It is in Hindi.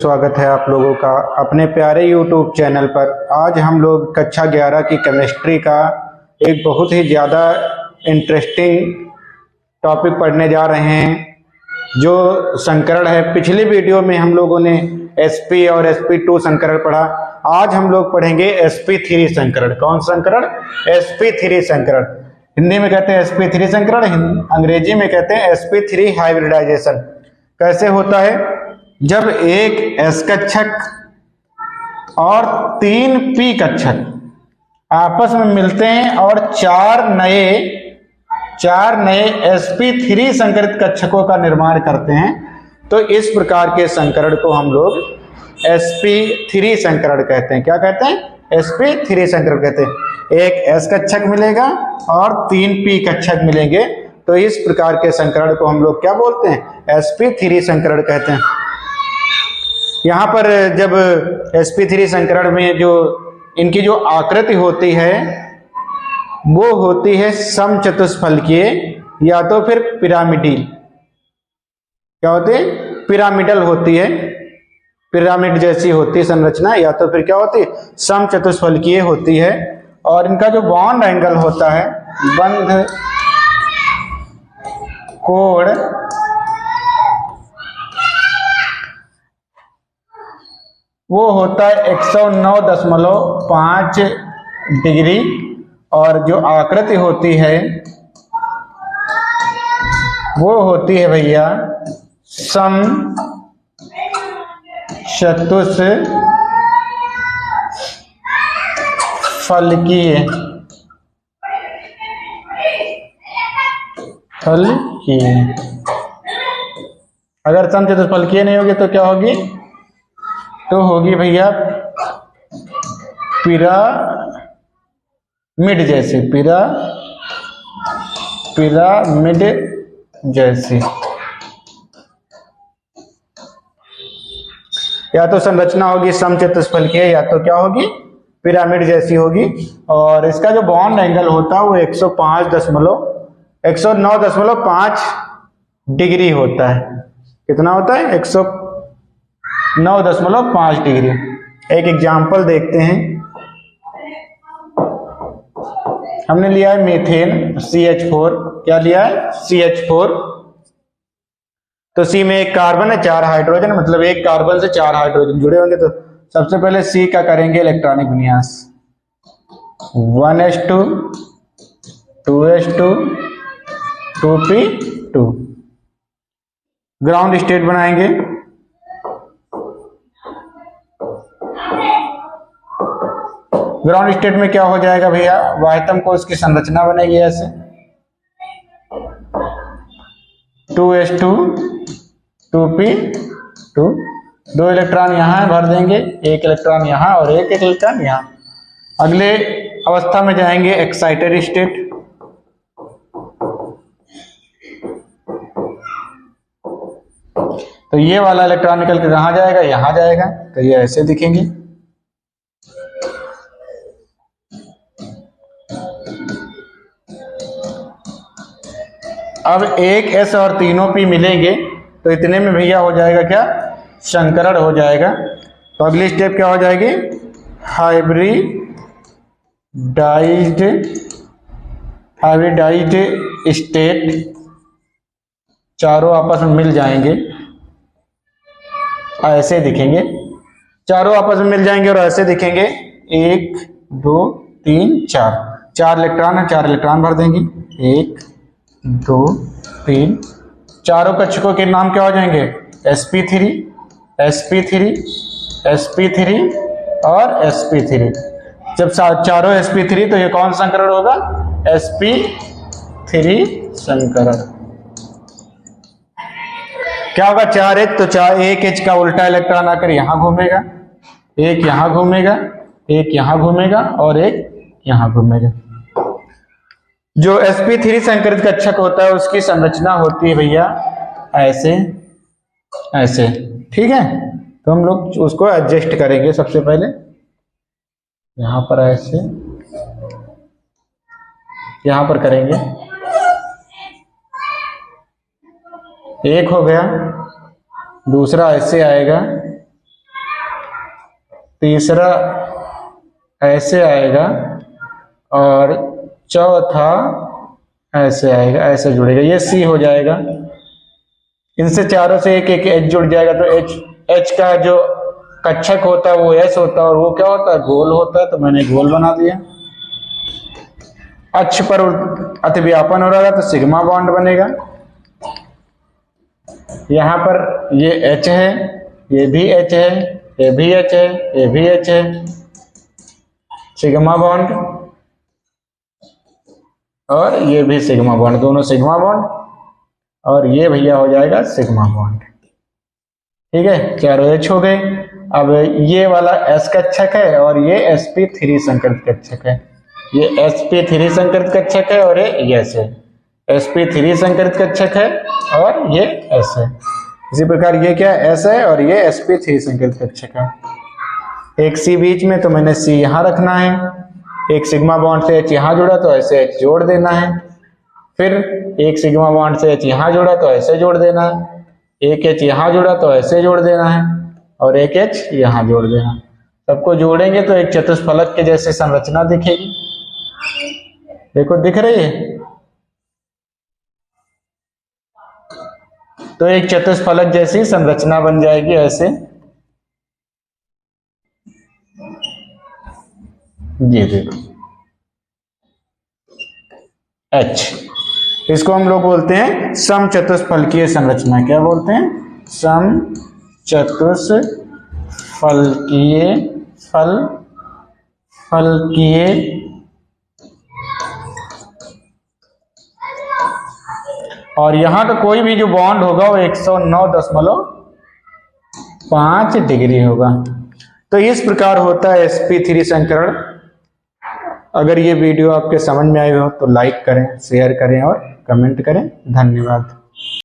स्वागत है आप लोगों का अपने प्यारे YouTube चैनल पर। आज हम लोग कक्षा 11 की केमिस्ट्री का एक बहुत ही ज़्यादा इंटरेस्टिंग टॉपिक पढ़ने जा रहे हैं, जो संकरण है। पिछली वीडियो में हम लोगों ने sp और sp2 संकरण पढ़ा। आज हम लोग पढ़ेंगे sp3 संकरण। कौन संकरण? sp3 संकरण। हिंदी में कहते हैं sp3 संकरण, अंग्रेजी में कहते हैं sp3 हाइब्रिडाइजेशन। कैसे होता है? जब एक S कक्षक और 3 P कक्षक आपस में मिलते हैं और चार नए sp3 संकरित कक्षकों का निर्माण करते हैं, तो इस प्रकार के संकरण को हम लोग sp3 संकरण कहते हैं। क्या कहते हैं? sp3 संकरण कहते हैं। एक S कक्षक मिलेगा और 3 P कक्षक मिलेंगे, तो इस प्रकार के संकरण को हम लोग क्या बोलते हैं? sp3 संकरण कहते हैं। यहाँ पर जब sp3 संकरण में जो इनकी जो आकृति होती है वो होती है समचतुष्फलकीय या तो फिर पिरामिडल। क्या होती है? पिरामिडल होती है, पिरामिड जैसी होती है संरचना, या तो फिर क्या होती है? समचतुष्फलकीय होती है। और इनका जो बॉन्ड एंगल होता है, बंध कोण, वो होता है 109.5 डिग्री। और जो आकृति होती है वो होती है भैया समचतुष्फलकीय। अगर समचतुष्फलकीय नहीं होगी तो क्या होगी? तो होगी भैया पिरामिड जैसी, पिरामिड जैसी। या तो संरचना होगी समचतुष्फलकीय या तो क्या होगी? पिरामिड जैसी होगी। और इसका जो बॉन्ड एंगल होता है वो 109.5 डिग्री होता है। कितना होता है? 109.5 डिग्री। एक एग्जाम्पल देखते हैं। हमने लिया है मीथेन CH4। क्या लिया है? CH4। तो C में एक कार्बन है, 4 हाइड्रोजन, मतलब एक कार्बन से 4 हाइड्रोजन जुड़े होंगे। तो सबसे पहले C का करेंगे इलेक्ट्रॉनिक विन्यास। 1s2 2s2 2p2। Ground state बनाएंगे। ग्राउंड स्टेट में क्या हो जाएगा भैया? वाइटम को उसकी संरचना बनेगी ऐसे 2s2 2p2। 2 इलेक्ट्रॉन यहाँ भर देंगे, एक इलेक्ट्रॉन यहाँ और एक इलेक्ट्रॉन यहाँ। अगले अवस्था में जाएंगे एक्साइटेड स्टेट। तो ये वाला इलेक्ट्रॉन निकल के कहाँ जाएगा? यहाँ जाएगा। तो ये ऐसे दिखेंगे। अब एक S और तीनों P मिलेंगे, तो इतने में भैया हो जाएगा क्या? संकरण हो जाएगा। तो अगली स्टेप क्या हो जाएगी? Hybridized state. चारों आपस में मिल जाएंगे, ऐसे दिखेंगे। चारों आपस में मिल जाएंगे और ऐसे दिखेंगे। 1 2 3 4 इलेक्ट्रॉन है, 4 इलेक्ट्रॉन भर देंगे। 1 2 3। चारों कक्षकों के नाम क्या हो जाएंगे? sp3 sp3 sp3 और sp3। जब चारों sp3, तो ये कौन संकरण होगा? sp3 संकरण। क्या होगा? 4h, तो 1h का उल्टा इलेक्ट्रॉन आकर यहां घूमेगा, एक यहां घूमेगा, एक यहां घूमेगा और एक यहां घूमेगा। जो sp3 संकरित कक्षक होता है उसकी संरचना होती है भैया ऐसे ऐसे। ठीक है, तो हम लोग उसको एडजस्ट करेंगे। सबसे पहले यहां पर ऐसे, यहां पर करेंगे। एक हो गया, दूसरा ऐसे आएगा, तीसरा ऐसे आएगा और चौथा ऐसे आएगा, ऐसे जुड़ेगा, ये सी हो जाएगा। इनसे चारों से एक एक एच जुड़ जाएगा तो एच का जो कक्षक होता है वो एस होता है और वो क्या होता है, गोल होता है, तो मैंने गोल बना दिया। अक्ष पर अतिव्यापन हो रहा है तो सिग्मा बॉन्ड बनेगा। यहां पर ये एच है, ये भी एच है, ये भी एच है, ये भी एच है, सिग्मा बॉन्ड, और ये भी सिग्मा बॉन्ड, दोनों सिग्मा बॉन्ड, और ये भैया हो जाएगा सिग्मा बॉन्ड। ठीक है, चारों एच हो गए। अब ये वाला एस कक्षक है और ये sp3 संकरित कक्षक है, ये sp3 संकरित कक्षक है और ये एस है, sp3 संकरित कक्षक है और ये एस है। इसी प्रकार ये क्या एस है और ये sp3 संकरित कक्षक है। एक सी बीच में तो मैंने सी यहां रखना है, एक सिग्मा बॉन्ड से एच यहां जुड़ा तो ऐसे एच जोड़ देना है, फिर एक सिग्मा बॉन्ड से एच यहां जुड़ा तो ऐसे जोड़ देना है, एक एच यहां जुड़ा तो ऐसे जोड़ देना है और एक एच यहां जोड़ देना। सबको जोड़ेंगे तो एक चतुष्फलक के जैसे संरचना दिखेगी। देखो दिख रही है, तो एक चतुष्फलक जैसी संरचना बन जाएगी ऐसे। ये देखो H, इसको हम लोग बोलते हैं समचतुष्फलकीय संरचना। क्या बोलते हैं? समचतुष्फलकीय फलकीय और यहां तो कोई भी जो बॉन्ड होगा वो 109.5 डिग्री होगा। तो इस प्रकार होता है sp3 संकरण। अगर ये वीडियो आपके समझ में आई हो तो लाइक करें, शेयर करें और कमेंट करें। धन्यवाद।